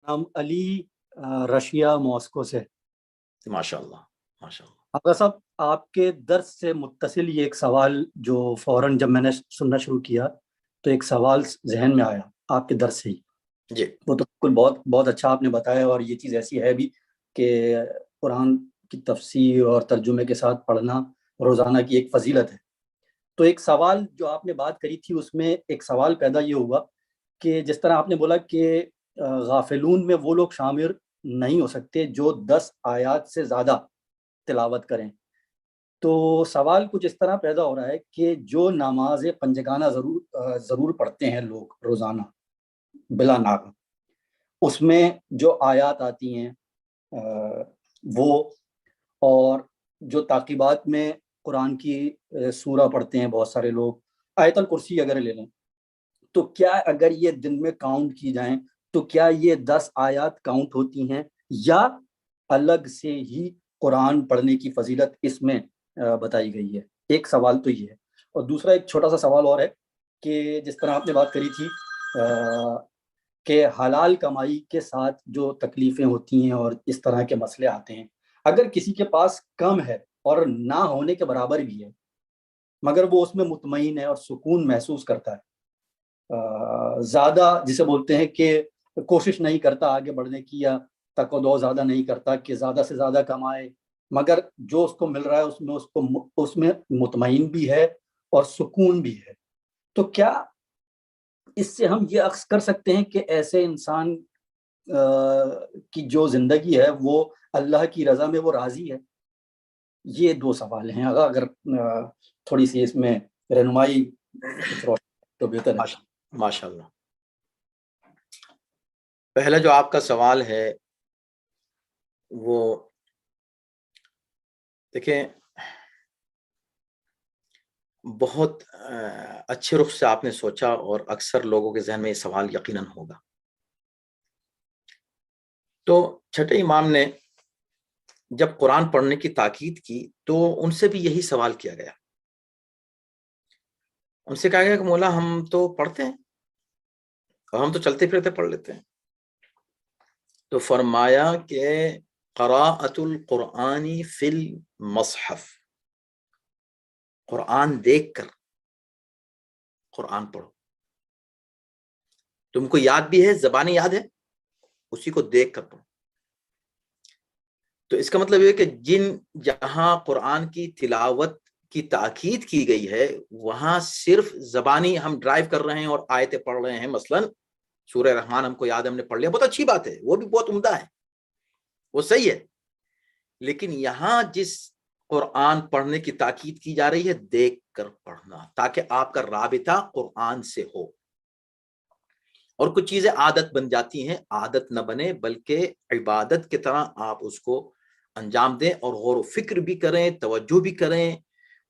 नाम Ali, Russia Moscow से। माशाल्लाह माशाल्लाह। आपका साहब, आपके दर्स से मुत्तसिल ये एक सवाल जो फौरन जब मैंने सुनना शुरू किया तो एक सवाल जहन में आया आपके दर्स से ही। जी वो तो बिल्कुल बहुत बहुत अच्छा आपने बताया, और ये चीज़ ऐसी है भी कि कुरान की तफसीर और तर्जुमे के साथ पढ़ना रोज़ाना की एक फजीलत है। तो एक सवाल जो आपने बात करी थी उसमें एक सवाल पैदा ये हुआ कि जिस तरह आपने बोला कि गाफिलून में वो लोग शामिल नहीं हो सकते जो 10 आयात से ज़्यादा तिलावत करें। तो सवाल कुछ इस तरह पैदा हो रहा है कि जो नमाज पंजगाना ज़रूर पढ़ते हैं लोग रोज़ाना बिला नागा, उसमें जो आयात आती हैं वो, और जो ताक़ीबात में कुरान की सूरा पढ़ते हैं बहुत सारे लोग, आयतल कुर्सी अगर ले लें, तो क्या अगर ये दिन में काउंट की जाएं तो क्या ये 10 आयात काउंट होती हैं, या अलग से ही कुरान पढ़ने की फजीलत इसमें बताई गई है? एक सवाल तो ये है। और दूसरा एक छोटा सा सवाल और है कि जिस तरह आपने बात करी थी कि हलाल कमाई के साथ जो तकलीफ़ें होती हैं और इस तरह के मसले आते हैं, अगर किसी के पास कम है और ना होने के बराबर भी है मगर वो उसमें मुतमईन है और सुकून महसूस करता है, ज़्यादा जिसे बोलते हैं कि कोशिश नहीं करता आगे बढ़ने की, या तकदो ज़्यादा नहीं करता कि ज़्यादा से ज़्यादा कमाए, मगर जो उसको मिल रहा है उसमें मुतमईन भी है और सुकून भी है, तो क्या इससे हम ये अक्स कर सकते हैं कि ऐसे इंसान की जो जिंदगी है वो अल्लाह की रजा में वो राजी है? ये दो सवाल हैं, अगर थोड़ी सी इसमें रहनुमाई कुछ रोशनी तो बेहतर है। माशाल्लाह। पहला जो आपका सवाल है वो देखें, बहुत अच्छे रुख से आपने सोचा, और अक्सर लोगों के जहन में ये सवाल यकीनन होगा। तो छठे इमाम ने जब कुरान पढ़ने की ताकीद की तो उनसे भी यही सवाल किया गया। उनसे कहा गया कि मौला, हम तो पढ़ते हैं और हम तो चलते फिरते पढ़ लेते हैं। तो फरमाया कि क़राअतुल कुरानी फिल मसहफ, कुरान देख कर कुरान पढ़ो। तुमको याद भी है, ज़बानी याद है, उसी को देख कर पढ़ो। तो इसका मतलब ये कि जहां कुरान की तिलावत की ताकीद की गई है वहां सिर्फ ज़बानी हम ड्राइव कर रहे हैं और आयतें पढ़ रहे हैं। मसलन सूरह रहमान हमको याद है, हमने पढ़ लिया, बहुत अच्छी बात है, वो भी बहुत उम्दा है, वो सही है। लेकिन यहां जिस कुरान पढ़ने की ताकीद की जा रही है, देख कर पढ़ना, ताकि आपका राबिता कुरान से हो। और कुछ चीजें आदत बन जाती हैं, आदत न बने बल्कि इबादत की तरह आप उसको अंजाम दें, और गौर व फिक्र भी करें, तवज्जो भी करें,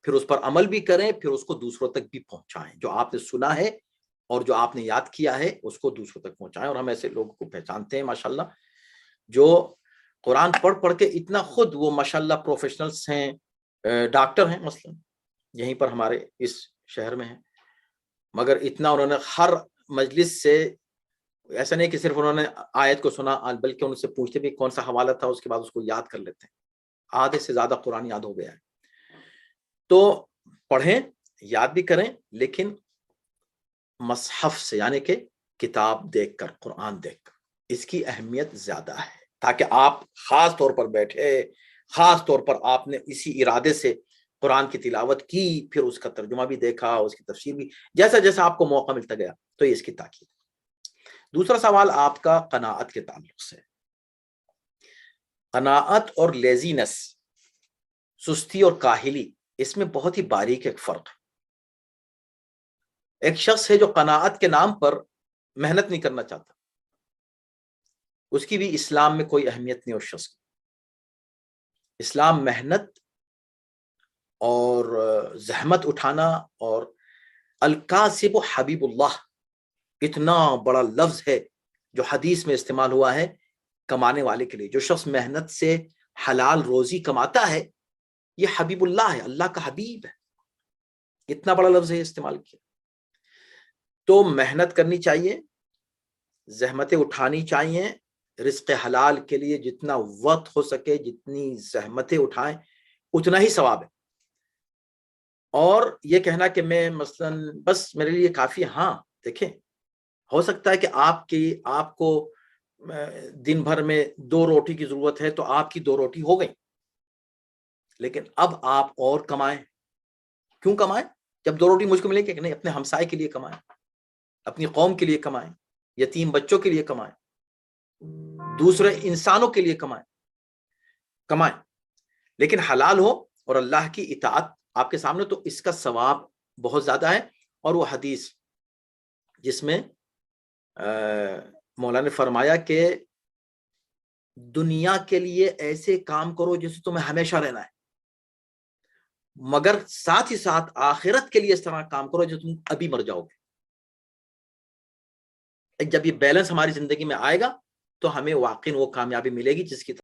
फिर उस पर अमल भी करें, फिर उसको दूसरों तक भी पहुंचाएं। जो आपने सुना है और जो आपने याद किया है उसको दूसरों तक पहुंचाएं। और हम ऐसे लोगों को पहचानते हैं माशाल्लाह, जो कुरान पढ़ पढ़ के इतना खुद वो माशाल्लाह प्रोफेशनल्स हैं, डॉक्टर हैं मसलन, यहीं पर हमारे इस शहर में हैं, मगर इतना उन्होंने हर मजलिस से, ऐसा नहीं कि सिर्फ उन्होंने आयत को सुना, बल्कि उनसे पूछते भी कौन सा हवाला था, उसके बाद उसको याद कर लेते हैं। आधे से ज्यादा कुरान याद हो गया है। तो पढ़ें, याद भी करें, लेकिन मसहफ से, यानी कि किताब देखकर, कुरान देखकर, इसकी अहमियत ज्यादा है, ताकि आप खास तौर पर बैठे, खास तौर पर आपने इसी इरादे से कुरान की तिलावत की, फिर उसका तर्जुमा भी देखा, उसकी तफसीर भी, जैसा जैसा आपको मौका मिलता गया, तो ये इसकी ताकीद। दूसरा सवाल आपका कनाअत के ताल्लुक से। कनाअत और लेजीनेस, सुस्ती और काहिली, इसमें बहुत ही बारीक एक फर्क है। एक शख्स है जो कनाअत के नाम पर मेहनत नहीं करना चाहता, उसकी भी इस्लाम में कोई अहमियत नहीं। उस शख्स की इस्लाम मेहनत और जहमत उठाना, और अल-कासिब हबीबुल्लाह, इतना बड़ा लफ्ज है जो हदीस में इस्तेमाल हुआ है कमाने वाले के लिए। जो शख्स मेहनत से हलाल रोजी कमाता है, ये हबीबुल्लाह है, अल्लाह का हबीब है। इतना बड़ा लफ्ज है इस्तेमाल किया। तो मेहनत करनी चाहिए, जहमतें उठानी चाहिए, رزق حلال کے لیے جتنا وقت ہو سکے، جتنی زحمتیں اٹھائیں، اتنا ہی ثواب ہے. اور یہ کہنا کہ میں مثلا بس میرے لیے کافی، ہاں دیکھیں ہو سکتا ہے کہ آپ کو دن بھر میں 2 روٹی کی ضرورت ہے تو آپ کی 2 روٹی ہو گئی، لیکن اب آپ اور کمائیں. کیوں کمائیں؟ جب 2 روٹی مجھ کو ملے گی کہ نہیں، اپنے ہمسائے کے لیے کمائیں، اپنی قوم کے لیے کمائیں، یتیم بچوں کے لیے کمائیں، دوسرے انسانوں کے لیے کمائیں، لیکن حلال ہو اور اللہ کی اطاعت آپ کے سامنے، تو اس کا ثواب بہت زیادہ ہے. اور وہ حدیث جس میں مولا نے فرمایا کہ دنیا کے لیے ایسے کام کرو جیسے تمہیں ہمیشہ رہنا ہے، مگر ساتھ ہی ساتھ آخرت کے لیے اس طرح کام کرو جو تم ابھی مر جاؤ گے. جب یہ بیلنس ہماری زندگی میں آئے گا تو ہمیں واقعی وہ کامیابی ملے گی جس کی